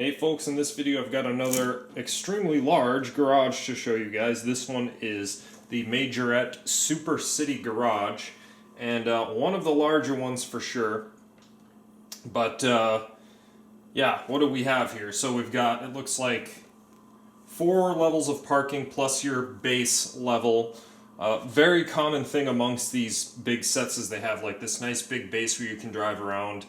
Hey folks, in this video I've got another extremely large garage to show you guys. This one is the Majorette Super City Garage, and one of the larger ones for sure. But yeah, what do we have here? So we've got, it looks like 4 levels of parking plus your base level. Very common thing amongst these big sets is they have like this nice big base where you can drive around.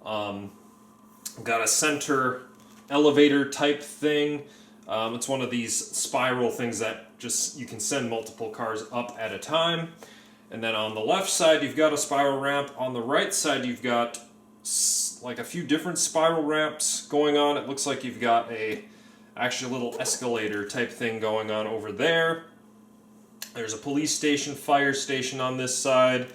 Got a center elevator type thing. It's one of these spiral things that just you can send multiple cars up at a time. And then on the left side you've got a spiral ramp. On the right side you've got like a few different spiral ramps going on. It looks like you've got actually a little escalator type thing going on over there. There's a police station, fire station on this side,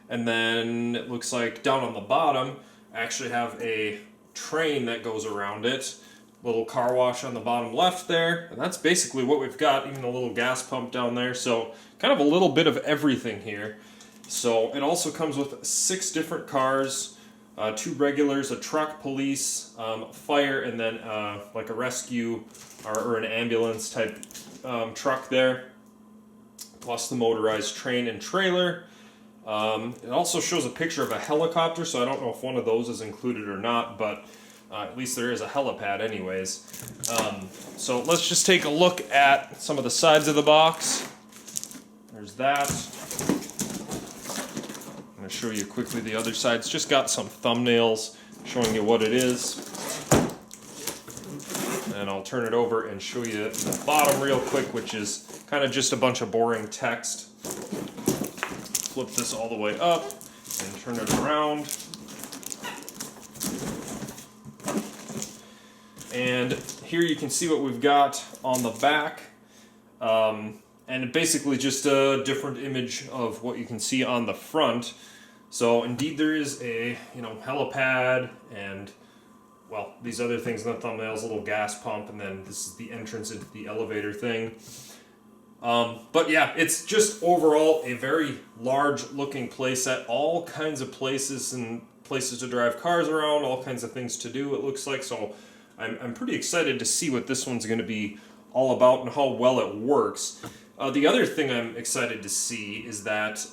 and then it looks like down on the bottom I actually have a train that goes around it. Little car wash on the bottom left there, and that's basically what we've got, even a little gas pump down there, so kind of a little bit of everything here. So it also comes with 6 different cars, 2 regulars, a truck, police, fire, and then like a rescue or an ambulance type truck there, plus the motorized train and trailer. It also shows a picture of a helicopter, so I don't know if one of those is included or not, but at least there is a helipad anyways. So let's just take a look at some of the sides of the box. There's that. I'm going to show you quickly the other side. It's just got some thumbnails showing you what it is. And I'll turn it over and show you the bottom real quick, which is kind of just a bunch of boring text. Flip this all the way up and turn it around. And here you can see what we've got on the back. And basically just a different image of what you can see on the front. So indeed there is a helipad and, well, these other things in the thumbnails, a little gas pump, and then this is the entrance into the elevator thing. But yeah, it's just overall a very large looking playset. All kinds of places and places to drive cars around, all kinds of things to do it looks like. So I'm pretty excited to see what this one's going to be all about and how well it works. The other thing I'm excited to see is that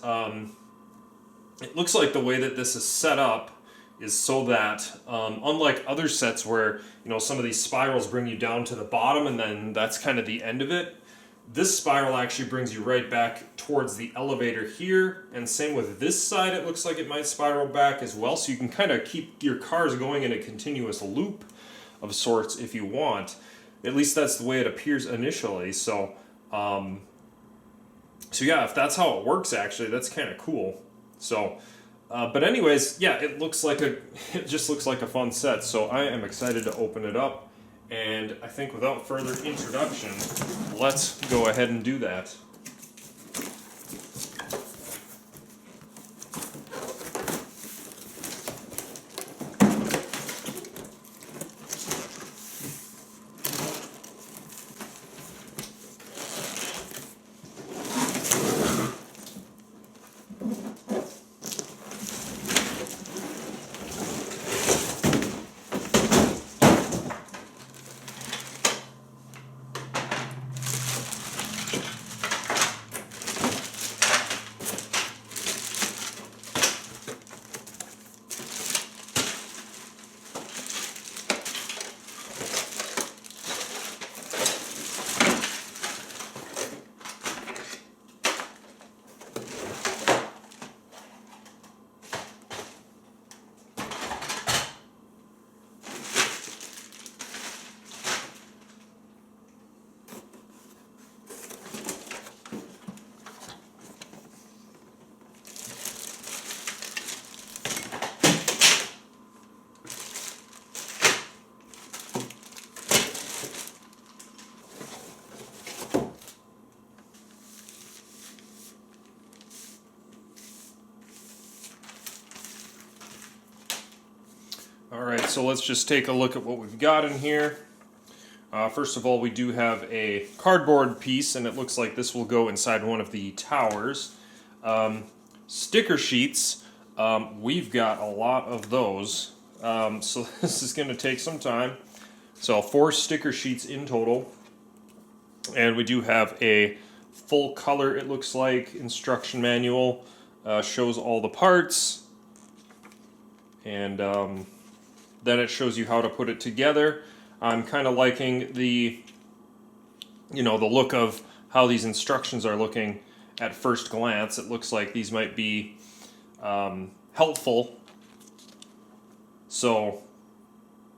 it looks like the way that this is set up is so that, unlike other sets where some of these spirals bring you down to the bottom and then that's kind of the end of it, this spiral actually brings you right back towards the elevator here, and same with this side, it looks like it might spiral back as well, so you can kind of keep your cars going in a continuous loop of sorts if you want. At least that's the way it appears initially. So yeah, if that's how it works, actually, that's kind of cool. So, but anyways, yeah, it just looks like a fun set. So I am excited to open it up. And I think without further introduction, let's go ahead and do that. Alright, so let's just take a look at what we've got in here. First of all, we do have a cardboard piece, and it looks like this will go inside one of the towers. Sticker sheets, we've got a lot of those, so this is going to take some time. So 4 sticker sheets in total. And we do have a full color, it looks like, instruction manual. Shows all the parts. And then it shows you how to put it together. I'm kind of liking the, the look of how these instructions are looking at first glance. It looks like these might be helpful. So,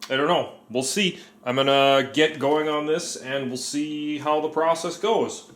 I don't know. We'll see. I'm going to get going on this and we'll see how the process goes.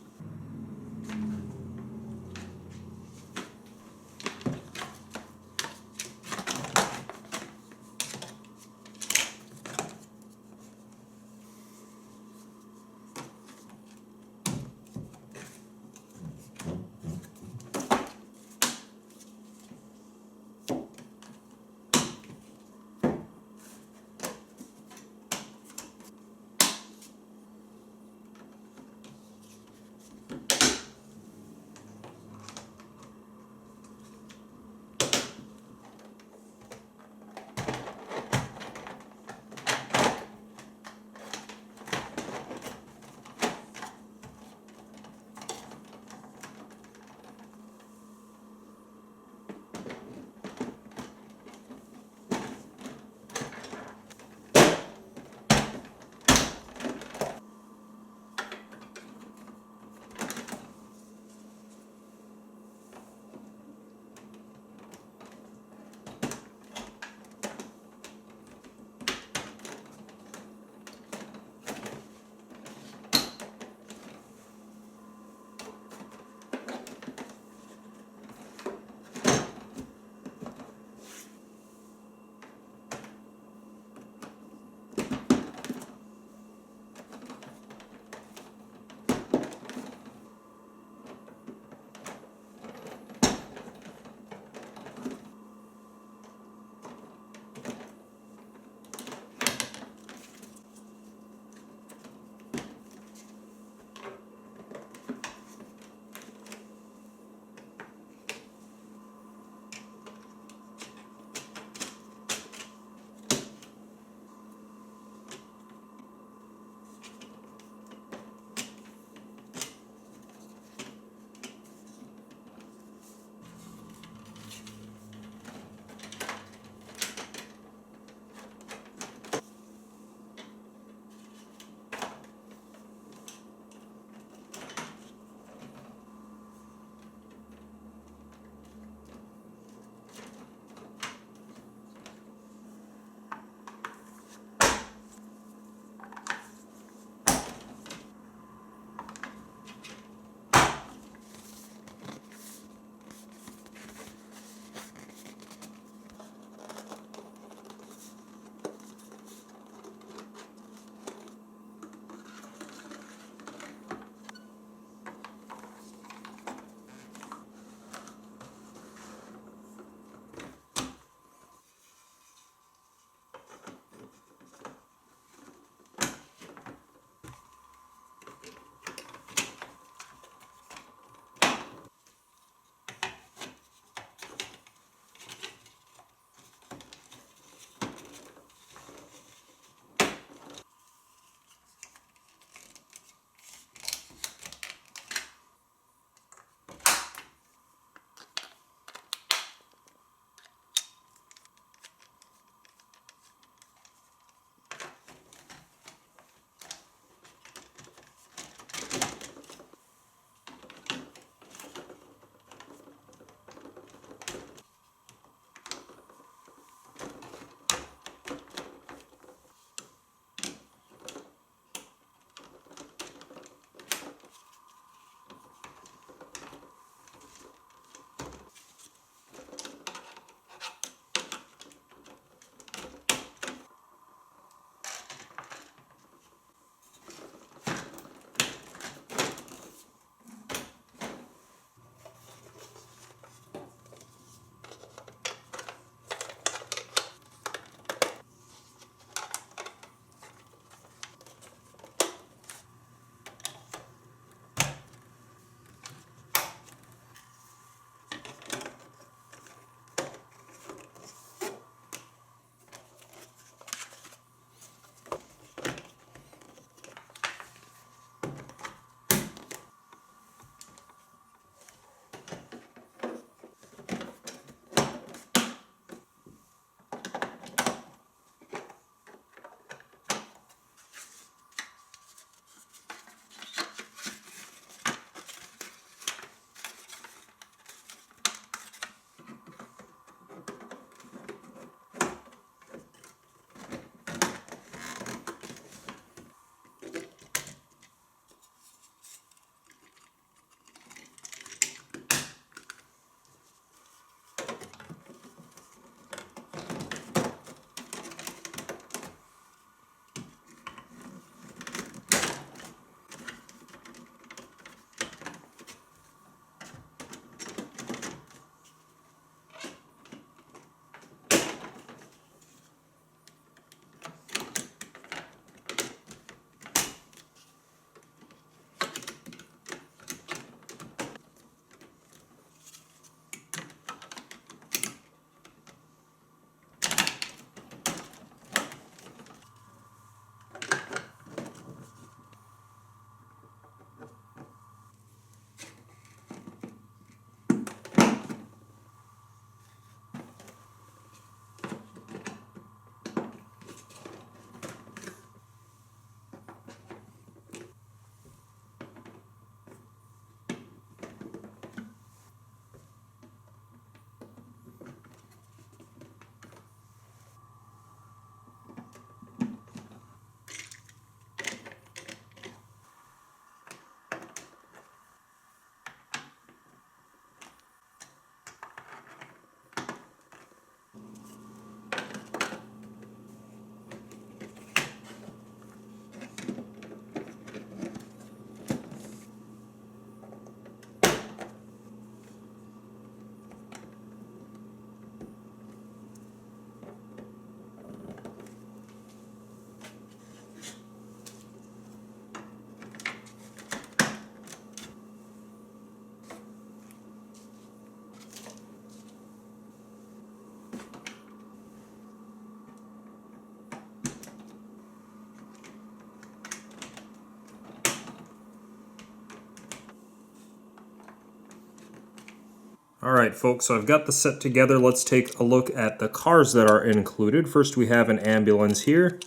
Alright folks, so I've got the set together. Let's take a look at the cars that are included. First we have an ambulance here.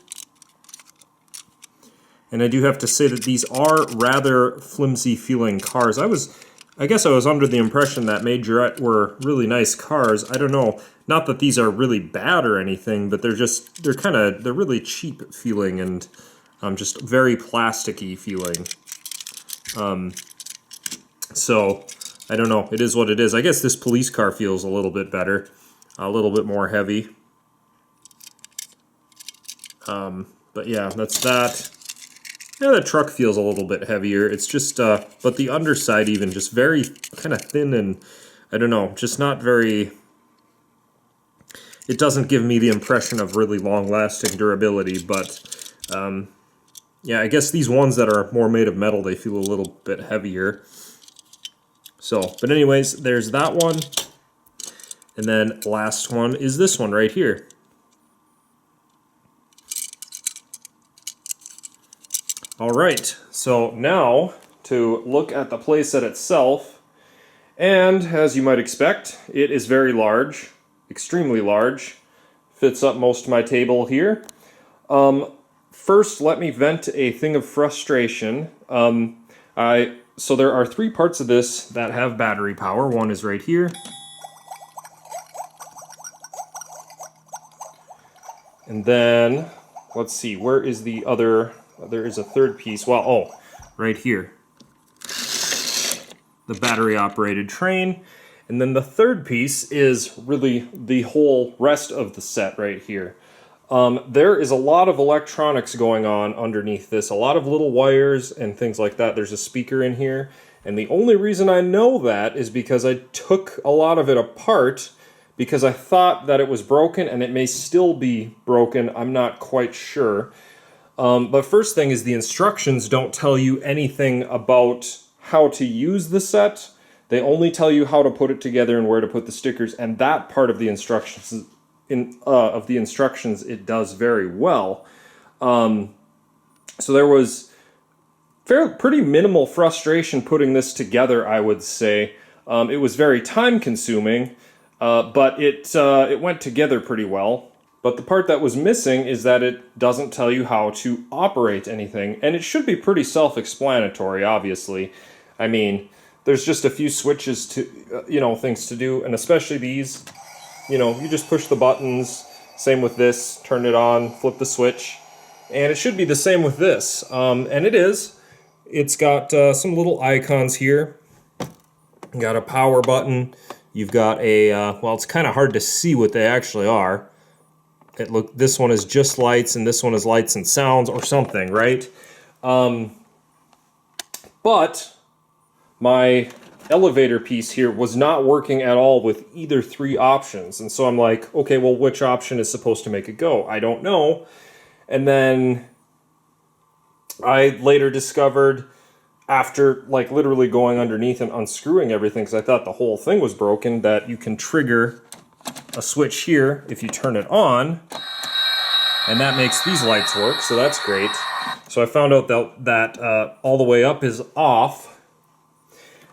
And I do have to say that these are rather flimsy feeling cars. I guess I was under the impression that Majorette were really nice cars. I don't know. Not that these are really bad or anything, but they're really cheap feeling and just very plasticky feeling. So I don't know. It is what it is. I guess this police car feels a little bit better, a little bit more heavy. But yeah, that's that. Yeah, the truck feels a little bit heavier. It's just, but the underside even just very kind of thin and, I don't know, just not very, it doesn't give me the impression of really long-lasting durability, but, yeah, I guess these ones that are more made of metal, they feel a little bit heavier. So, but anyways, there's that one. And then last one is this one right here. Alright, so now to look at the playset itself, and as you might expect, it is very large, extremely large, fits up most of my table here. First, let me vent a thing of frustration. So there are 3 parts of this that have battery power. One is right here. And then, let's see, where is the other? There is a third piece. Well, oh, right here. The battery-operated train. And then the third piece is really the whole rest of the set right here. There is a lot of electronics going on underneath this, a lot of little wires and things like that. There's a speaker in here, and the only reason I know that is because I took a lot of it apart because I thought that it was broken, and it may still be broken. I'm not quite sure. But first thing is the instructions don't tell you anything about how to use the set. They only tell you how to put it together and where to put the stickers, and that part of the instructions it does very well. So there was pretty minimal frustration putting this together, I would say. It was very time consuming, but it went together pretty well. But the part that was missing is that it doesn't tell you how to operate anything, and it should be pretty self-explanatory, obviously. I mean, there's just a few switches to, things to do, and especially these. You just push the buttons, same with this, turn it on, flip the switch, and it should be the same with this, and it is. It's got some little icons here. You got a power button, you've got a, well, it's kind of hard to see what they actually are. This one is just lights, and this one is lights and sounds, or something, right? But my elevator piece here was not working at all with either 3 options. And so I'm like, okay, well, which option is supposed to make it go? I don't know. And then I later discovered, after like literally going underneath and unscrewing everything, because I thought the whole thing was broken, that you can trigger a switch here if you turn it on, and that makes these lights work, so that's great. So I found out that all the way up is off.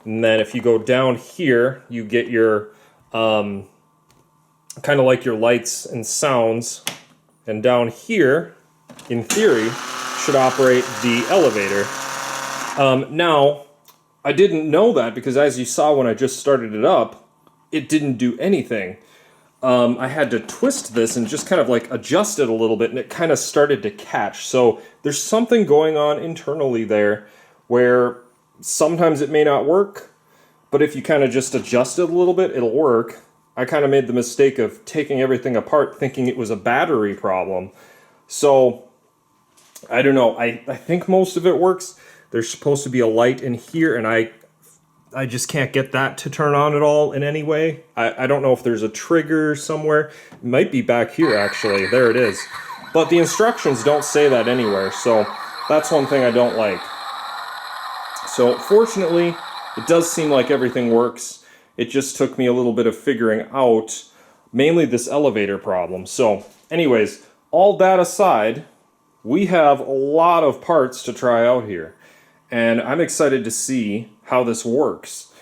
And then if you go down here, you get your, kind of like your lights and sounds. And down here, in theory, should operate the elevator. Now, I didn't know that because as you saw when I just started it up, it didn't do anything. I had to twist this and just kind of like adjust it a little bit, and it kind of started to catch. So there's something going on internally there where sometimes it may not work, but if you kind of just adjust it a little bit, it'll work. I kind of made the mistake of taking everything apart thinking it was a battery problem. So, I don't know. I think most of it works. There's supposed to be a light in here, and I just can't get that to turn on at all in any way. I don't know if there's a trigger somewhere. It might be back here, actually. There it is. But the instructions don't say that anywhere, so that's one thing I don't like. So, fortunately, it does seem like everything works. It just took me a little bit of figuring out, mainly this elevator problem. So, anyways, all that aside, we have a lot of parts to try out here. And I'm excited to see how this works.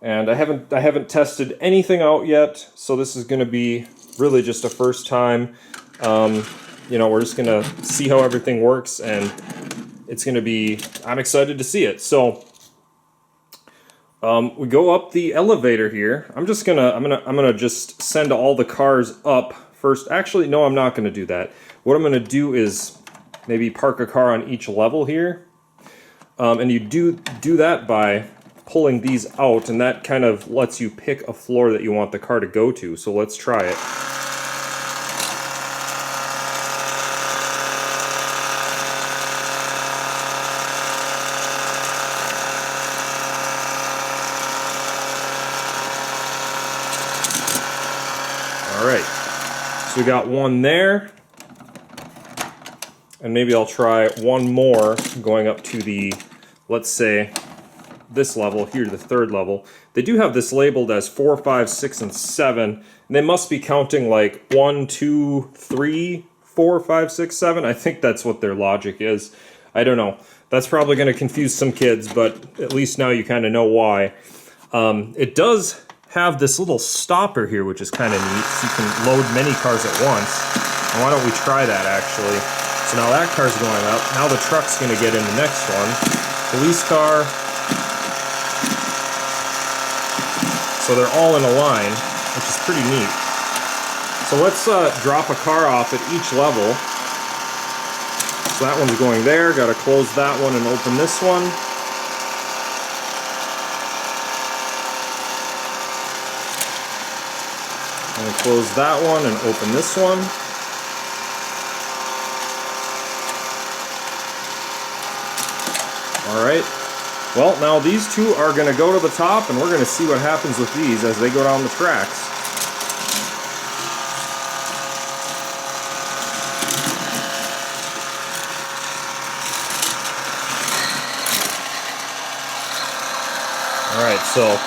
And I haven't tested anything out yet, so this is going to be really just a first time. You know, we're just going to see how everything works, and it's going to be, I'm excited to see it. So we go up the elevator here. I'm gonna just send all the cars up first. Actually, no, I'm not gonna do that. What I'm gonna do is maybe park a car on each level here. And you do that by pulling these out, and that kind of lets you pick a floor that you want the car to go to. So let's try it. All right, so we got one there, and maybe I'll try one more going up to the, let's say, this level here, the third level. They do have this labeled as 4, 5, 6, and 7, and they must be counting like 1, 2, 3, 4, 5, 6, 7. I think that's what their logic is. I don't know. That's probably going to confuse some kids, but at least now you kind of know why. It does have this little stopper here, which is kind of neat, so you can load many cars at once. And why don't we try that, actually? So now that car's going up. Now the truck's going to get in the next one. Police car. So they're all in a line, which is pretty neat. So let's drop a car off at each level. So that one's going there. Got to close that one and open this one. And close that one and open this one. Alright, well now these two are going to go to the top, and we're going to see what happens with these as they go down the tracks. Alright, so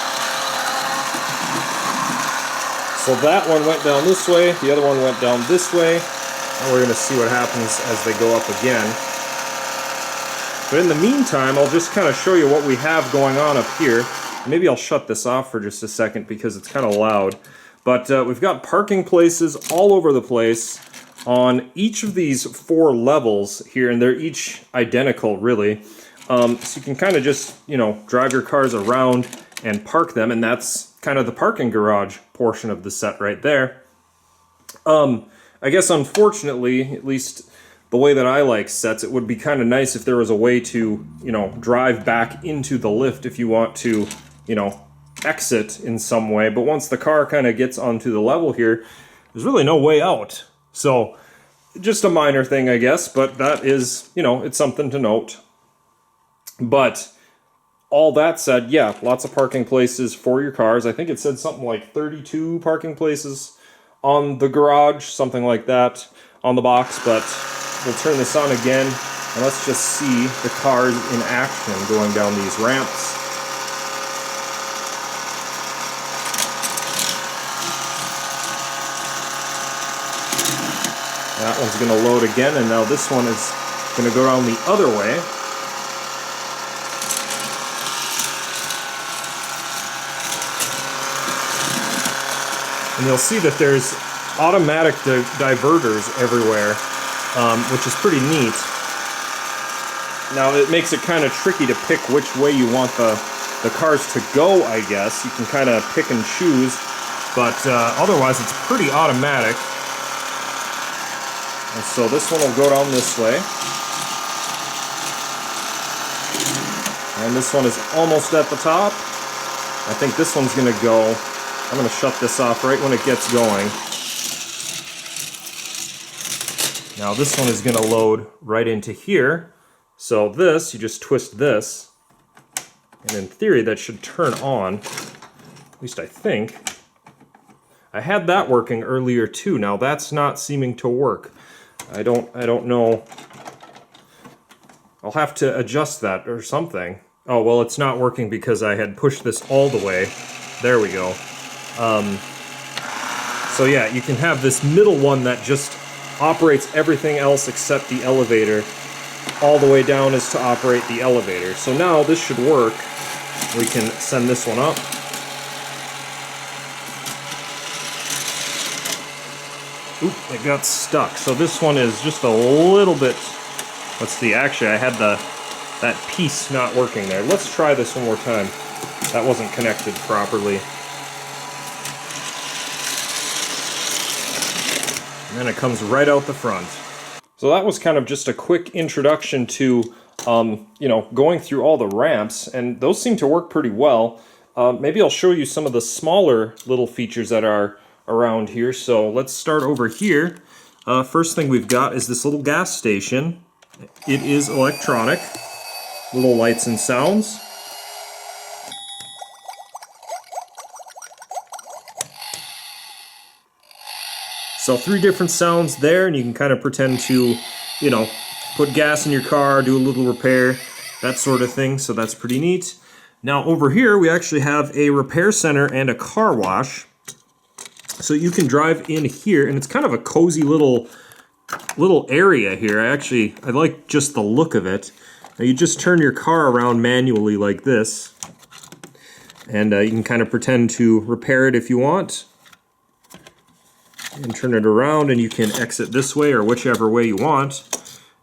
that one went down this way, the other one went down this way, and we're going to see what happens as they go up again. But in the meantime, I'll just kind of show you what we have going on up here. Maybe I'll shut this off for just a second because it's kind of loud. But we've got parking places all over the place on each of these 4 levels here, and they're each identical, really. So you can kind of just, you know, drive your cars around and park them, and that's kind of the parking garage portion of the set right there. I guess unfortunately, at least the way that I like sets, it would be kind of nice if there was a way to, you know, drive back into the lift if you want to, you know, exit in some way. But once the car kind of gets onto the level here, there's really no way out. So just a minor thing, I guess, but that is, you know, it's something to note. But all that said, yeah, lots of parking places for your cars. I think it said something like 32 parking places on the garage, something like that on the box, but we'll turn this on again, and let's just see the cars in action going down these ramps. That one's going to load again, and now this one is going to go around the other way. And you'll see that there's automatic diverters everywhere, which is pretty neat. Now it makes it kind of tricky to pick which way you want the cars to go, I guess. You can kind of pick and choose, but otherwise it's pretty automatic. And so this one will go down this way. And this one is almost at the top. I think this one's going to go. I'm going to shut this off right when it gets going. Now this one is going to load right into here. So this, you just twist this, and in theory that should turn on. At least I think. I had that working earlier too. Now that's not seeming to work. I don't know. I'll have to adjust that or something. Oh, well, it's not working because I had pushed this all the way. There we go. So yeah, you can have this middle one that just operates everything else except the elevator. All the way down is to operate the elevator. So now this should work. We can send this one up. Oop, it got stuck. So this one is just a little bit, let's see, actually I had that piece not working there. Let's try this one more time. That wasn't connected properly. And then it comes right out the front. So that was kind of just a quick introduction to, you know, going through all the ramps, and those seem to work pretty well. Maybe I'll show you some of the smaller little features that are around here. So let's start over here. First thing we've got is this little gas station. It is electronic. Little lights and sounds. So 3 different sounds there, and you can kind of pretend to, you know, put gas in your car, do a little repair, that sort of thing. So that's pretty neat. Now over here we actually have a repair center and a car wash. So you can drive in here, and it's kind of a cozy little area here. I like just the look of it. Now you just turn your car around manually like this, and you can kind of pretend to repair it if you want. And turn it around, and you can exit this way or whichever way you want.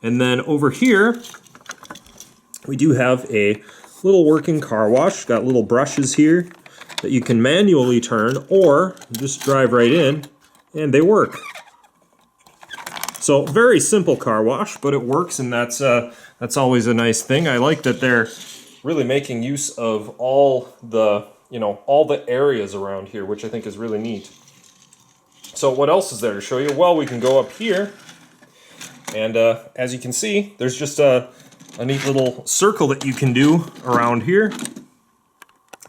And then over here we do have a little working car wash. Got little brushes here that you can manually turn, or just drive right in and they work. So very simple car wash, but it works, and that's always a nice thing. I like that they're really making use of all the, you know, all the areas around here, which I think is really neat. So what else is there to show you? Well, we can go up here, and as you can see, there's just a neat little circle that you can do around here.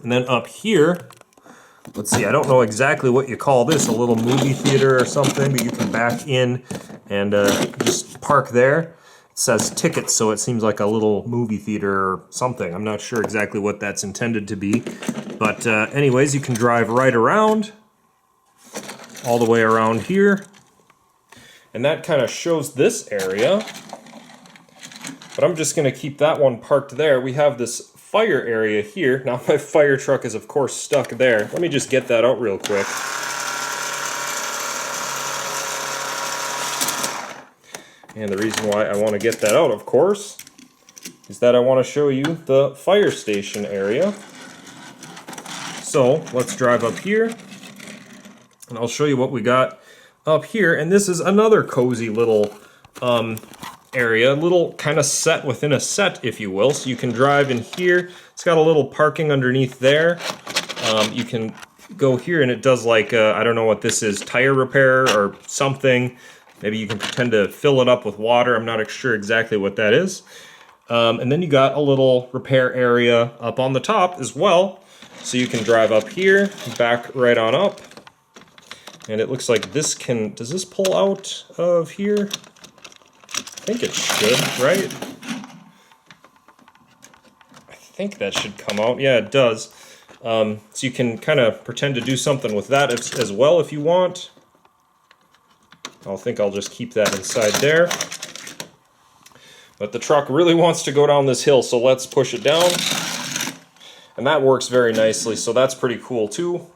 And then up here, let's see, I don't know exactly what you call this, a little movie theater or something, but you can back in and just park there. It says tickets, so it seems like a little movie theater or something. I'm not sure exactly what that's intended to be. But anyways, you can drive right around, all the way around here. And that kind of shows this area. But I'm just going to keep that one parked there. We have this fire area here. Now my fire truck is of course stuck there. Let me just get that out real quick. And the reason why I want to get that out, of course, is that I want to show you the fire station area. So let's drive up here, and I'll show you what we got up here. And this is another cozy little area, a little kind of set within a set, if you will. So you can drive in here. It's got a little parking underneath there. You can go here, and it does like, I don't know what this is, tire repair or something. Maybe you can pretend to fill it up with water. I'm not sure exactly what that is. And then you got a little repair area up on the top as well. So you can drive up here, back right on up. And it looks like this can, does this pull out of here? I think it should, right? I think that should come out. Yeah, it does. So you can kind of pretend to do something with that as well if you want. I think I'll just keep that inside there. But the truck really wants to go down this hill, so let's push it down. And that works very nicely, so that's pretty cool too.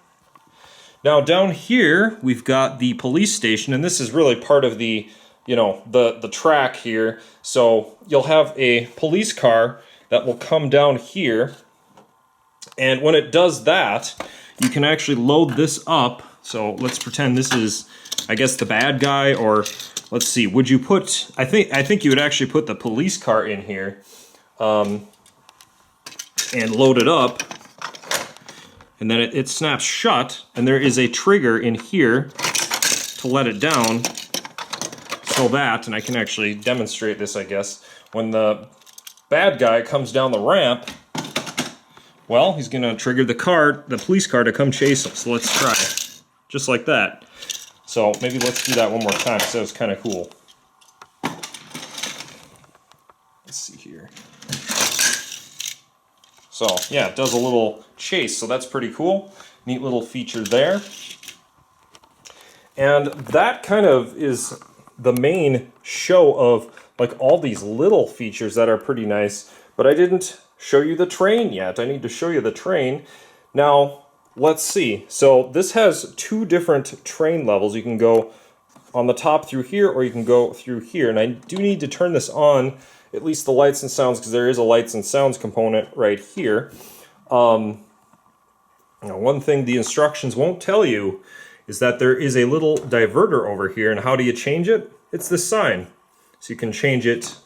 Now down here, we've got the police station, and this is really part of the, you know, the track here. So you'll have a police car that will come down here, and when it does that, you can actually load this up. So let's pretend this is, I guess, the bad guy, or let's see, would you put, I think you would actually put the police car in here and load it up, and then it snaps shut, and there is a trigger in here to let it down, so that, and I can actually demonstrate this, I guess, when the bad guy comes down the ramp, well, he's going to trigger the police car to come chase him. So let's try it, just like that. So maybe let's do that one more time, because that was kind of cool. Let's see here. So yeah, it does a little chase, so that's pretty cool. Neat little feature there. And that kind of is the main show of like all these little features that are pretty nice, but I didn't show you the train yet. I need to show you the train. Now, let's see. So this has two different train levels. You can go on the top through here, or you can go through here. And I do need to turn this on, at least the lights and sounds, because there is a lights and sounds component right here. Now, one thing the instructions won't tell you is that there is a little diverter over here, and how do you change it? It's this sign. So you can change it,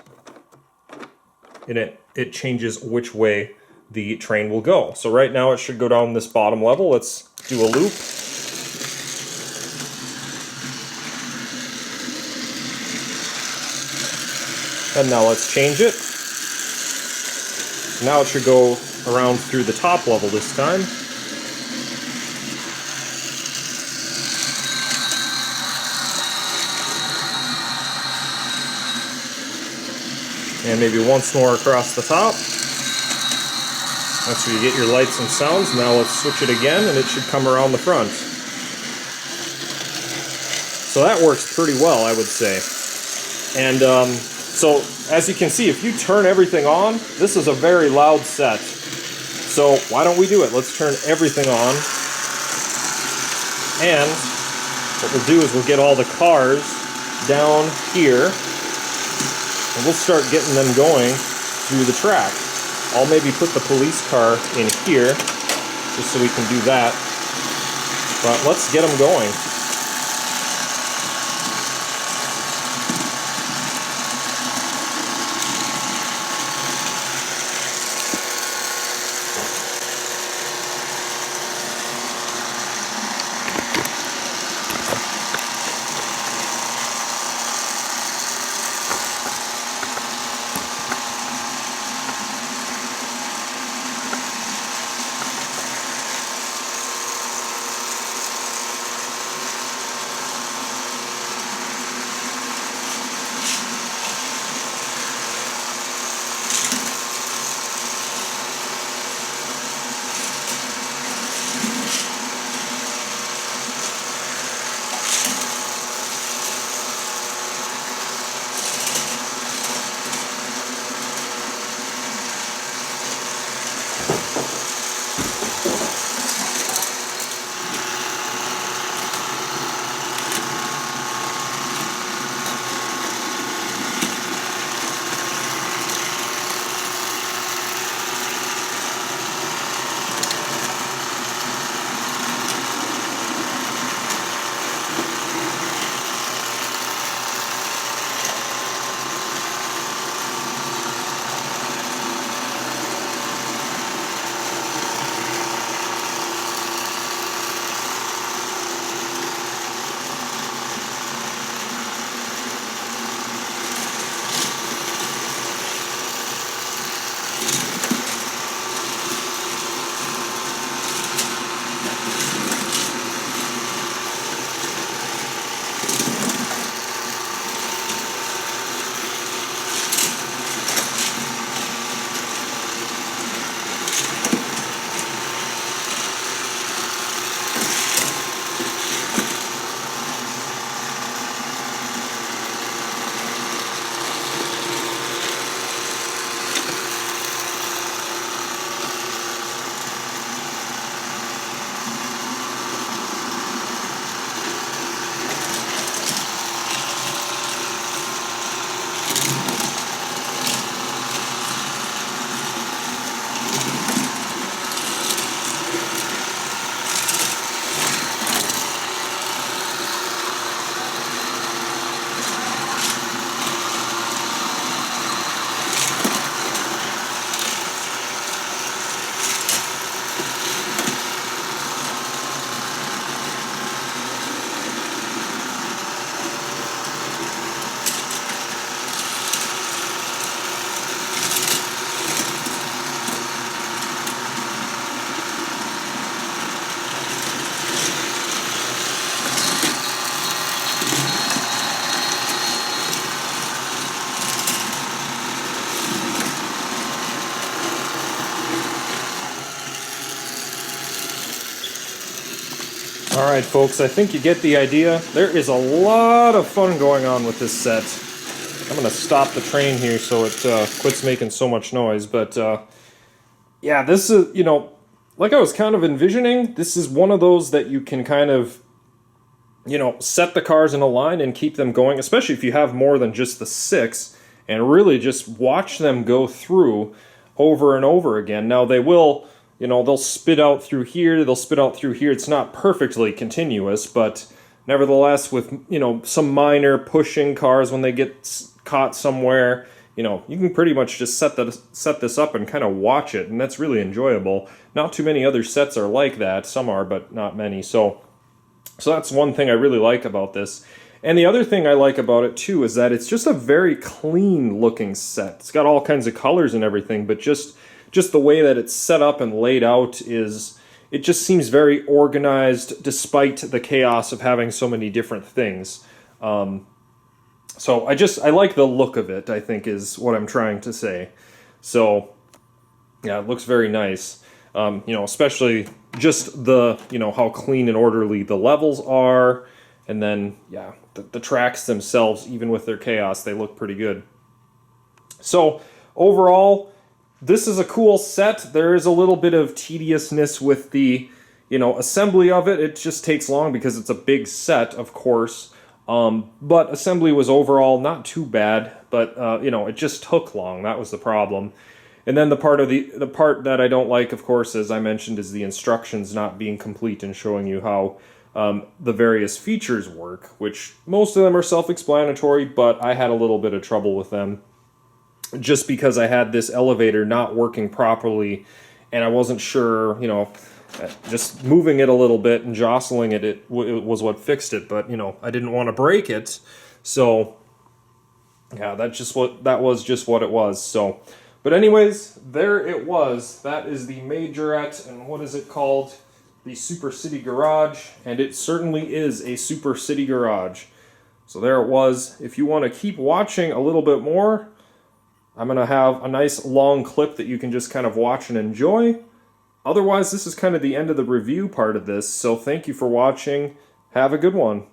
and it changes which way the train will go. So right now it should go down this bottom level. Let's do a loop. And now let's change it. Now it should go around through the top level this time. And maybe once more across the top. That's where you get your lights and sounds. Now let's switch it again, and it should come around the front. So that works pretty well, I would say. And so, as you can see, if you turn everything on, this is a very loud set. So why don't we do it? Let's turn everything on. And what we'll do is we'll get all the cars down here, and we'll start getting them going through the track. I'll maybe put the police car in here, just so we can do that. But let's get them going. Alright folks, I think you get the idea. There is a lot of fun going on with this set. I'm going to stop the train here so it quits making so much noise, but yeah, this is, you know, like I was kind of envisioning, this is one of those that you can kind of set the cars in a line and keep them going, especially if you have more than just the 6, and really just watch them go through over and over again. Now they will, they'll spit out through here, they'll spit out through here. It's not perfectly continuous, but nevertheless, with, some minor pushing cars when they get caught somewhere, you can pretty much just set this up and kind of watch it, and that's really enjoyable. Not too many other sets are like that. Some are, but not many. So that's one thing I really like about this. And the other thing I like about it too is that it's just a very clean looking set. It's got all kinds of colors and everything, but just the way that it's set up and laid out it just seems very organized despite the chaos of having so many different things. So I like the look of it, I think, is what I'm trying to say. So yeah, it looks very nice. Especially just the, how clean and orderly the levels are. And then, yeah, the tracks themselves, even with their chaos, they look pretty good. So overall, this is a cool set. There is a little bit of tediousness with the, assembly of it. It just takes long because it's a big set, of course. But assembly was overall not too bad, but, it just took long. That was the problem. And then the part that I don't like, of course, as I mentioned, is the instructions not being complete and showing you how the various features work, which most of them are self-explanatory, but I had a little bit of trouble with them just because I had this elevator not working properly, and I wasn't sure, just moving it a little bit and jostling it was what fixed it, but, I didn't want to break it, so, yeah, that was just what it was, so... But anyways, there it was. That is the Majorette, and what is it called? The Super City Garage, and it certainly is a Super City Garage. So there it was. If you want to keep watching a little bit more, I'm going to have a nice long clip that you can just kind of watch and enjoy. Otherwise, this is kind of the end of the review part of this, so thank you for watching. Have a good one.